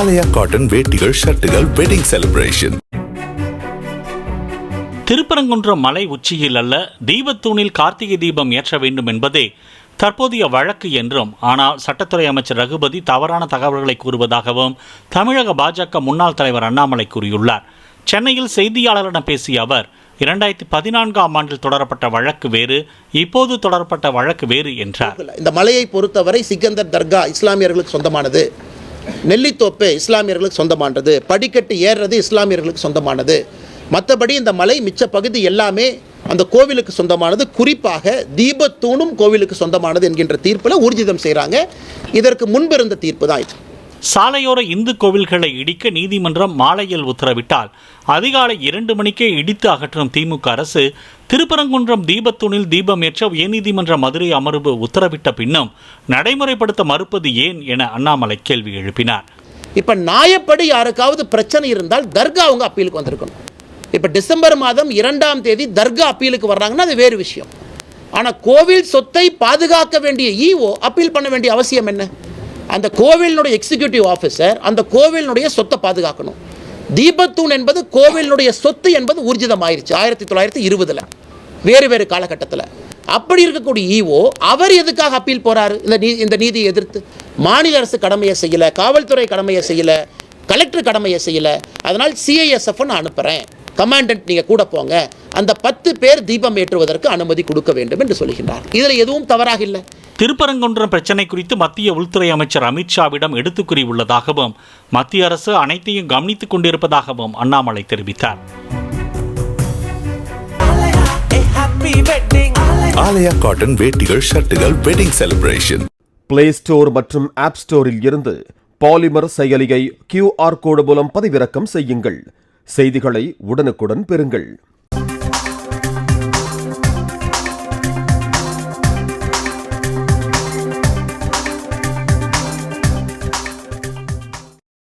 ஆலயா cotton வேட்டிகள் ஷர்ட்டுகள் wedding celebration. Thiruparankundram மலை உச்சியில் அல்ல தீபத்தூணில் கார்த்திகை தீபம் ஏற்ற வேண்டும் என்பதே தற்போதைய வழக்கு என்றும், ஆனால் சட்டத்துறை அமைச்சர் ரகுபதி தவறான தகவல்களை கூறுவதாகவும் தமிழக பாஜக முன்னாள் தலைவர் அண்ணாமலை கூறியுள்ளார். சென்னையில் செய்தியாளரிடம் பேசிய அவர், 2014ஆம் ஆண்டில் தொடரப்பட்ட வழக்கு வேறு, இப்போது தொடரப்பட்ட வழக்கு வேறு என்றார். இந்த மலையை பொறுத்தவரை சிக்கந்தர் தர்கா இஸ்லாமியர்களுக்கு சொந்தமானது, நெல்லித்தோப்பு இஸ்லாமியர்களுக்கு சொந்தமானது, படிக்கட்டு ஏறுறது இஸ்லாமியர்களுக்கு சொந்தமானது. மற்றபடி இந்த மலை மிச்ச பகுதி எல்லாமே அந்த கோவிலுக்கு சொந்தமானது, குறிப்பாக தீபத்தூணும் கோவிலுக்கு சொந்தமானது என்கின்ற தீர்ப்பில் ஊர்ஜிதம் செய்கிறாங்க. இதற்கு முன்பு இருந்த தீர்ப்பு தான் இது. சாலையோர இந்து கோவில்களை இடிக்க நீதிமன்றம் மாலையில் உத்தரவிட்டால் அதிகாலை 2 மணிக்கே இடித்து அகற்றும் திமுக அரசு திருப்பரங்குன்றம் தீபத்தூணில் தீபம் ஏற்ற உயர்நீதிமன்ற மதுரை அமர்வு உத்தரவிட்ட பின்னும் நடைமுறைப்படுத்த மறுப்பது ஏன் என அண்ணாமலை கேள்வி எழுப்பினார். இப்போ நியாயப்படி யாருக்காவது பிரச்சனை இருந்தால் தர்கா அவங்க அப்பீலுக்கு வந்திருக்கணும். இப்போ டிசம்பர் மாதம் 2ஆம் தேதி தர்கா அப்பீலுக்கு வர்றாங்கன்னா அது வேறு விஷயம். ஆனால் கோவில் சொத்தை பாதுகாக்க வேண்டிய ஈஓ அப்பீல் பண்ண வேண்டிய அவசியம் என்ன? அந்த கோவிலினுடைய எக்ஸிக்யூட்டிவ் ஆஃபீஸர் அந்த கோவிலினுடைய சொத்தை பாதுகாக்கணும். தீபத்தூண் என்பது கோவிலினுடைய சொத்து என்பது ஊர்ஜிதம் ஆயிடுச்சு 1920 வேறு வேறு காலகட்டத்தில். அப்படி இருக்கக்கூடிய ஈஓ அவர் எதுக்காக அப்பீல் போறாரு? இந்த நீதியை எதிர்த்து மாநில அரசு கடமையை செய்யலை, காவல்துறை கடமையை செய்யலை, கலெக்டர் கடமையை செய்யலை. அதனால் CISF நான் அனுப்புகிறேன், கமாண்டன்ட் நீங்கள் கூட போங்க, அந்த 10 பேர் தீபம் ஏற்றுவதற்கு அனுமதி கொடுக்க வேண்டும் என்று சொல்கின்றார். இதில் எதுவும் தவறாக இல்லை. திருப்பரங்குன்றம் பிரச்சினை குறித்து மத்திய உள்துறை அமைச்சர் அமித்ஷாவிடம் எடுத்துக் கூறியுள்ளதாகவும் மத்திய அரசு அனைத்தையும் கவனித்துக் கொண்டிருப்பதாகவும் அண்ணாமலை தெரிவித்தார். ஆலயா காட்டன் வேட்டிகள் ஷர்ட்டுகள் வெட்டிங் செலிப்ரேஷன். பிளே ஸ்டோர் மற்றும் ஆப் ஸ்டோரில் இருந்து பாலிமர் செயலியை QR கோடு மூலம் பதிவிறக்கம் செய்யுங்கள். செய்திகளை உடனுக்குடன் பெறுங்கள்.